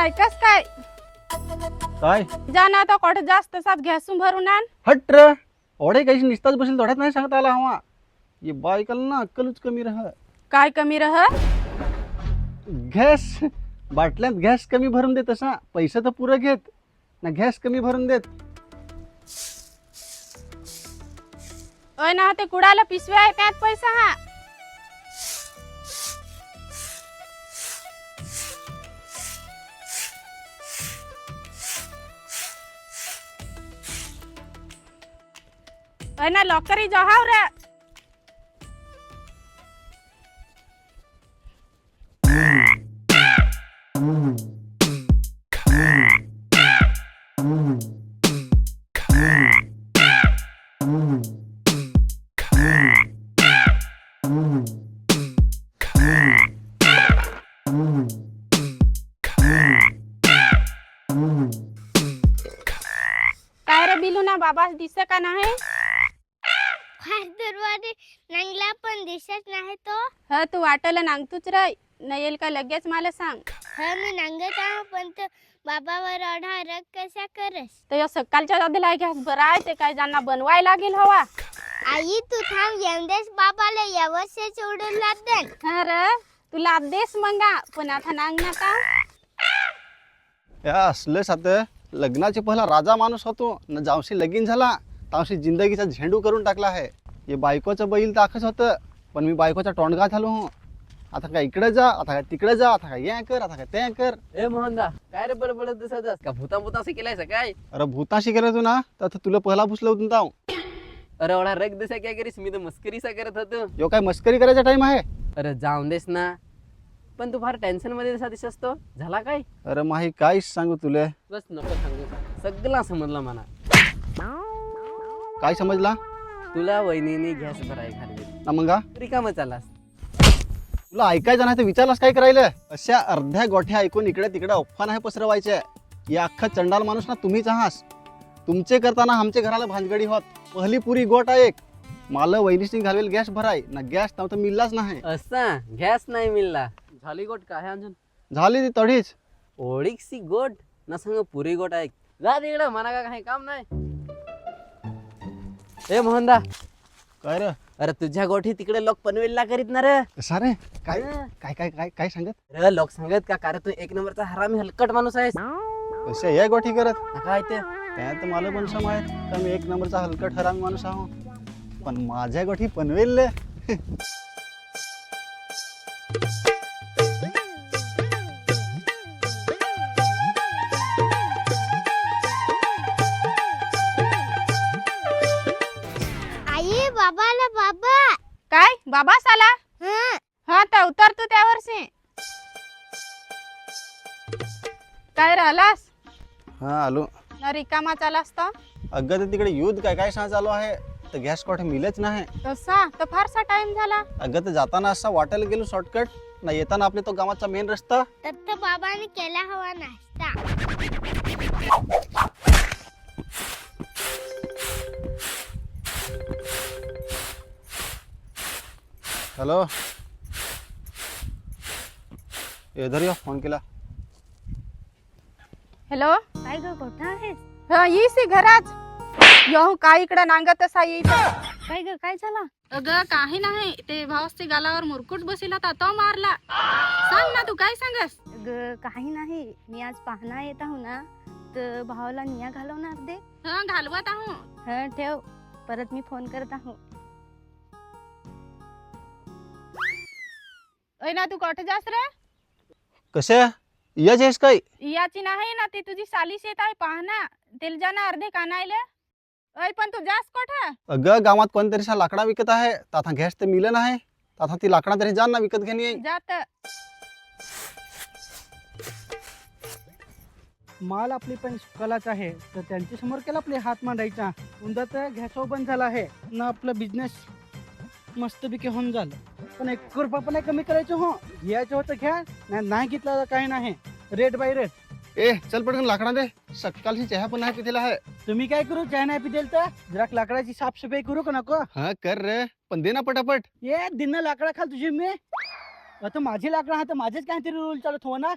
ऐकस काय काय जाना आता कोठे जास्त साथ घ्यासून भरून आण. हट र ओढे काही निसताच बसेल थोड्यात नाही सांगता आला हवा ये बायकाला ना अक्कलच कमी रह काय कमी रह गॅस बाटल्यात गॅस कमी भरून देत असा पैसे तर पुरं घेत ना गॅस कमी भरून देत. ओय ना ते कुडाला पिशव्या आहे त्यात पैसा हा. ओय ना लॉकरी जहाव रे. काय रे बिलू ना बाबा दिसत का नाही. दरवाजे नंगला पण दिसत नाही तो. ह तू वाटलं नांगतूच रे न येईल का लगेच मला सांग. मी नंगत आहे पण तो बाबावर ओढा रग कसा करस. तर या सकाळच्या दादीला गॅस बरा आहे ते काय ज्यांना बनवायला लागेल हवा. आई तू थांब यंदेश बाबाला व्यवस्थित सोडून लादेन. हा रे तुला आदेश मंगा पण आता नांग नका. या असले सात लग्नाचे पहिला राजा माणूस होतो न जावशी लगीन झाला तावशी जिंदगीचा झेंडू करून टाकला आहे. हे बायकोचं बैल दाखच होतं पण मी बायकोचा टोंडगा झालो हो. आता काय इकडे जा आता काय तिकडे जा आता काय या कर आता काय ते कर. ए मोहनदा काय रे बडबडत दिसत का भूता शिकलायस काय. अरे भूताशी केलं तू ना तर तुला पहिला पुसलं होतं ताव. अरे एवढा रग दिसा काय करीस मी तर मस्करीसा करत होतो. यो काय मस्करी करायचा टाइम आहे. अरे जाऊन देस ना पण तू फार टेन्शन मध्ये दिसा दिसस तो झाला काय. अरे माही काहीच सांगू तुले. बस नको सांगू सगळं समजलं मला. काय समजला तुला वहिनीने गॅस भराय खाली ना मंगा रिकाम चालास. तुला ऐकायचं नाही तर विचारलास काय करायला. अशा अर्ध्या गोठ्या ऐकून इकडे तिकडे अफवा नाही पसरवायच्या. या अख्खा चंडाल माणूस ना तुम्हीच आहास. तुमचे करताना आमच्या घराला भानगडी होत. पहिली पुरी गोट आहे एक मला वहिनीशी घालवेल गॅस भराय ना गॅस नव्हतं मिळलाच नाही. असा गॅस नाही मिळला झाली गोट काय अजून झाली ती तडीच. ओळीकसी गोट ना सांग पुरी गोट आहे जा तिकडं मला का काही काम नाही. ए मोहनदा काय रे अरे तुझ्या गोठी तिकडे लोक पनवेलला करीत ना रे. सारे काय काय काय काय काय सांगत अरे लोक सांगत का कारण तू एक नंबरचा हरामी हलकट माणूस आहेस. कसे या गोठी करत काय ते त्यात मला पण सम आहे का मी एक नंबरचा हलकट हरामी माणूस आहो पण माझ्या गोठी पनवेल. आई बाबाला बाबा. काय बाबा साला हं. हा तर उतर तू त्यावरशी. काय राहिलास हा आलो. ना रिकामा चालास तर अगं तर तिकडे युद्ध काय काय सांग चालू आहे तर गॅस कोठे मिळेच नाही. तसा तर फारसा टाइम झाला. अगं तर जाताना असा वाटायला गेलो शॉर्टकट ना येताना आपले तो गावाचा मेन रस्ता. तर बाबाने केला हवा नाश्ता. हॅलो इधर यो फोन केला. हॅलो काय ग कुठं आहेस. हा येसी घराच यो काय इकडे नांगत असा येईल. काय ग काय झाला. अगं काही नाही ते भावस्ती गालावर मुरकुट बसिला होता तो मारला. सांग ना तू काय सांगस. ग काही नाही मी आज पाहणा येत आहो ना तर भावाला निया घालवणार दे. हा घालवत आहो. हा ठेव परत मी फोन करत आहो. ओय ना तू कोठे जास रे. कसे यच आहेस काय. याची नाही ना ती तुझी सालिश येत आहे पाहना तेल जाना अर्धे कानायले. ओय पण तू जास कोठे. अगं गावात कोणतरी सा लाकडा विकत आहे आता गॅस तर मिळलं नाही आता ती लाकडा तरी जाण ना विकत घेणे. जात माल आपली पण कलाच आहे तर त्यांच्या समोर केला आपले हात मांडायचा. उंदाचा घ्यासो बंद झाला आहे ना आपला बिझनेस मस्तपैकी होऊन झालं. पण 1 रुपया पण नाही कमी करायचं हो. घ्यायचं होतं घ्या नाही घेतलं तर काही नाही रेट बाय रेट. ए चल पटकन लाकडा दे सकाळची चहा पण नाही पितेला आहे. तुम्ही काय करू चहा नाही पिदेल तर जरा लाकडाची साफसफाई करू का नको. हा कर रे पण दे ना पटापट. ये दिन लाकडा खाल तुझी मी आता माझी लाकडं हा तर माझेच काहीतरी रूल चालत हो ना.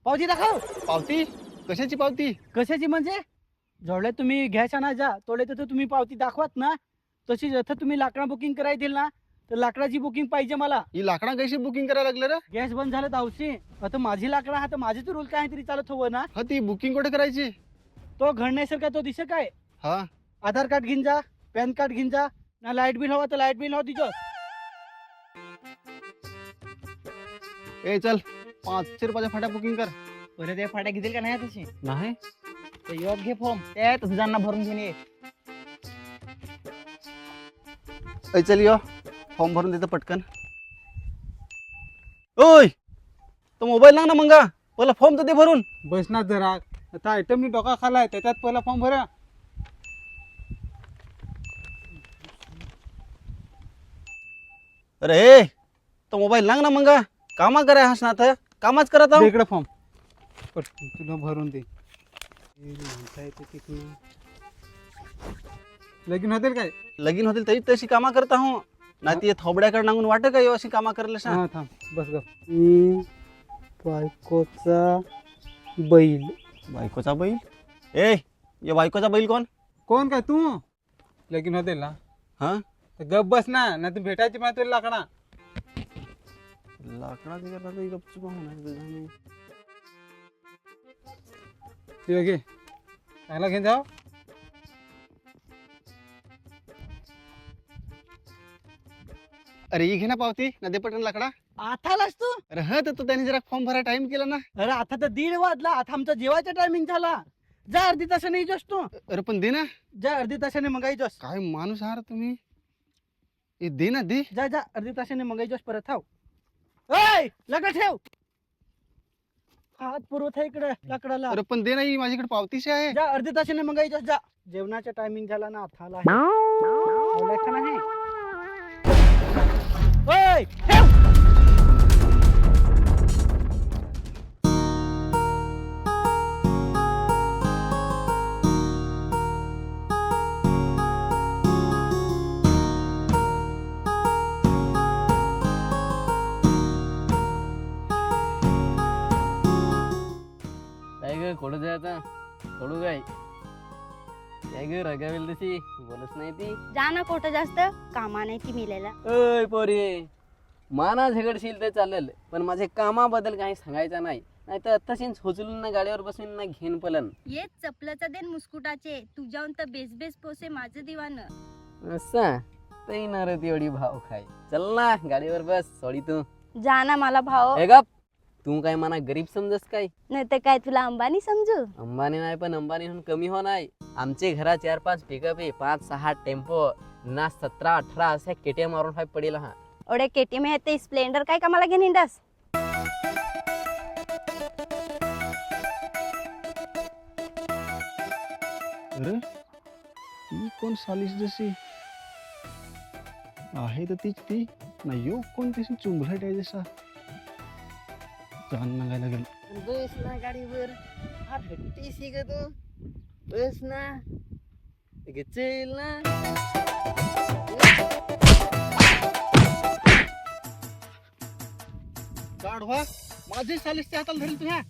पावती दाखव. पावती कशाची पावती? कशाची म्हणजे? जेवढे तुम्ही घ्यायचा ना जा तेवढे तर तुम्ही पावती दाखवात ना. तशी जसं तुम्ही लाकडा बुकिंग करायतील ना तर लाकडाची बुकिंग पाहिजे मला. ही लाकडा कशी बुकिंग करायला लागलं रे? गॅस बंद झालं धावशी. आता माझी लाकडा हा तर माझेच रूल काय तरी चालत हवं ना. हा ती बुकिंग कुठे करायची? तो घडण्यासारखा तो दिसत काय? हा आधार कार्ड घेऊन जा, पॅन कार्ड घेऊन जा, ना लाईट बिल हवा तर लाईट बिल हवं तिथं. ए चल 500 रुपयाच्या फाट्या बुकिंग कर. पहिले ते फाट्या घेतील का नाही तशी? नाही ते योग घे फॉर्म ते तुझ्यांना भरून घेऊन ये. ए चल यो फॉर्म भरून देतो पटकन. ओय तो मोबाईल लाग ना मंगा, पहिला फॉर्म तर दे भरून. बस ना जरा. आता आयटम मी डोका खालाय त्याच्यात पहिला फॉर्म भरा. अरे ए तो मोबाईल लाग ना मंगा, कामा कराय हस ना तर कामाच करत आहो. इकडे फॉर्म तुला भरून दे. लगीन होतील काय? लगीन होतील तरी तशी कामा करता हो ना. ती थोबड्याकडे नांगून वाटत का अशी कामा करले सा? हा थांब बस ग. बायकोचा बैल. बायकोचा बैल? ए ये बायकोचा बैल कोण? कोण काय तू? लगीन होतील ना? हा तर गप बस ना, नाही तर भेटायची माहिती तुला लाकडा. लाकडा गपचूप होणार. ते घे चांगला घेऊन जाऊ. अरे ही घे ना पावती ना दे पटकन लाकडा. आतालाच तू? अरे हा तर त्यांनी जरा फॉर्म भरायला टाइम केला ना. अरे आता तर 1:30 वाजला. आता आमचा जेवायचा टायमिंग झाला. जा अर्धी तासाने येतोस तू. अरे पण दे ना. जा अर्धी तासाने मंगाईतोस. काय माणूस आहात तुम्ही. ए दे ना दे. जा जा अर्धी तासाने मंगाईतोस परत थाव. ओय लगा ठेव. हात पुरवत आहे इकडे लाकडाला. अरे पण दे ना, ही माझ्याकडे पावतीशी आहे. जा अर्धी तासाने मंगाईतोस जा. जेवणाचा टायमिंग झाला ना आता आहे. का नाही? ओय ठेव. काय ग कुठं जायचा सोडू काय? काय ग रगावेल तशी बोलत नाही ती. जा ना कुठं जास्त कामा नाही ती मिलेला. अय पोरी माना झगडशील तर चालेल पण माझ्या कामाबद्दल काही सांगायचं नाही. नाही तर तशीच होचलून ना गाडीवर बसून ना घेन पलन. येच चपलाचा देन मुस्कुटाचे तुझ्याहून तर बेस बेस पोसे माझं दिवानं. असं तई ना रे एवढी भाव खाय. चल ना गाडीवर बस सोडी तू. जा ना मला भाव. ए गप तू काय मना गरीब समजस काय? नाही तर काय तुला अंबानी समजू? अंबानी नाही पण अंबानीहून कमी हो नाही. आमचे घरा 4-5 पिकअप आहे, 5-6 टेम्पो ना 17-18 असे KTM मारून हाय पडेल. हा एवढे KTM आहे ते स्प्लेंडर काय कामाला घेऊन हिंडास? अरे ही कोण सालिश जशी आहे तर तीच ती ना. यो कोण तशी चुंबलट आहे जसा. जान नागायला लागेल. बस ना गाडीवर. हा हट्टी सी ग तू. बस ना चल ना. गाढवा माझी सालिश त्या हाताला धरेल तुझ्या.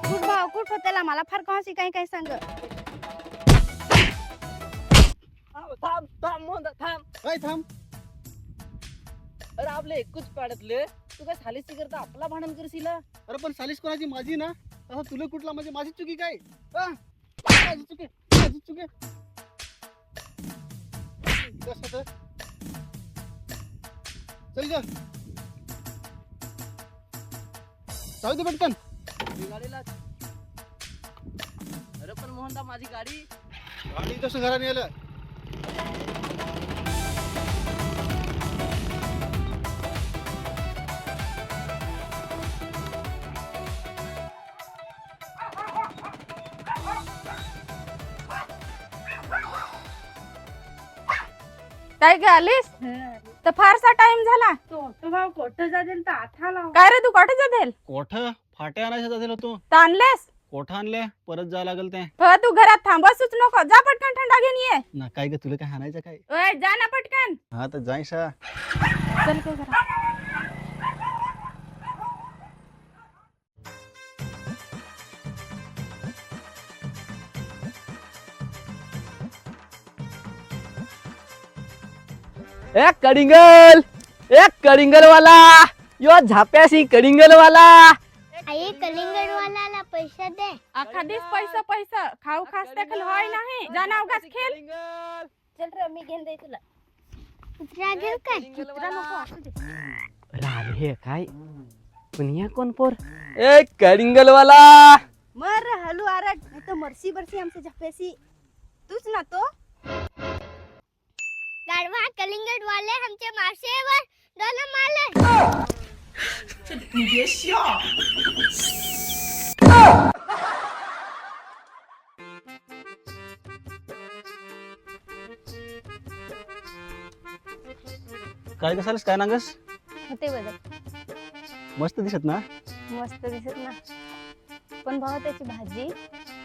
कुठ भाव कुठ होत्याला मला फार कशी काय काय सांग. थांब थांब मोहन थांब. काय थांब. अरे आपले एकूच पाडतले तू काय सालिसी करता आपला भांडण करशील. अरे पण सालिश कोणाची माझी ना. तसा तुला कुठला म्हणजे माझी चुकी काय? माझी चुकी माझी चुकी. कसं तर चल ग जाऊ दे पटकन. गाडीला. अरे पण मोहनदा माझी गाडी. गाडी कसं घराने आलं. काय गे आलीस तर फारसा टाइम झाला. तो भाव कुठं जातील तर आता लाव. काय रे तू कुठे जातेल? कोठ फाट्या आणायच्या जातील तू. तर आणलेस कोठ आणले परत जायला लागल ते. तर तू घरात थांबसूच नको. जा पटकन थंडा घेऊन ये. ना काय ग तुला काय आणायचं काय? ओय जा ना पटकन. हा तर जायशा. चल के घरात. एक कडिंगल वाला यो झाप्यासी कडिंगल वाला. आई कलिंगड वाला पैसा दे. अखादीच पैसा खाऊ खास देखल होय नाही जाना उगाच खेळ. चल रे मी घेऊन दे तुला. कुत्रा घेऊ काय? कुत्रा नको असू दे. राधे काय पण या कोण पोर. एक कडिंगल वाला. मर हलू आरड नाही तर मरसी बरसी आमच्या झप्प्यासी. तूच ना तो. गाडवा कलिंगड वाले आमच्या मासेवर दोन मारले. काय कसालस काय नांगस होते बघ मस्त दिसत ना. मस्त दिसत ना. पण भाऊ त्याची भाजी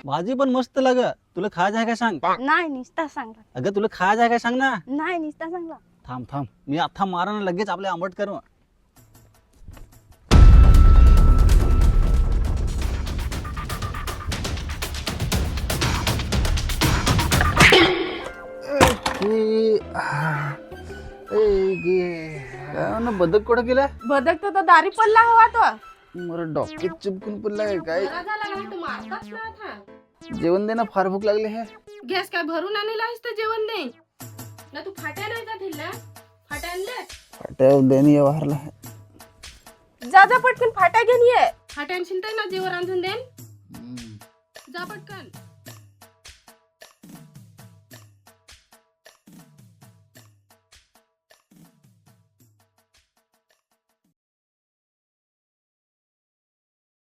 भाजी पण मस्त लाग. तुला खायचं आहे काय सांग. नाही निसता सांगला. अगं तुला खायचं आहे काय सांग ना. नाही निसता सांगला. थांब मी आता मारा ना लगेच आपले आंबट करू. बदक कुठं गेला. बदक तो दारी पडला हवा तो. मला डॉक्टर चिपकून पडला काय. बरा झाला नाही तर मारताच ना आता. जेवण दे ना फार भूक लागली आहे. गॅस काय भरून आणला आहेस तर जेवण दे ना. तू फाट्या नाही का ठेवला. फाट्या आणले देणी व्यवहारला. जा पटकन फाट्या घेऊन ये. फाट्या आणशील तर ना जेवण रांधून देन. जा पटकन.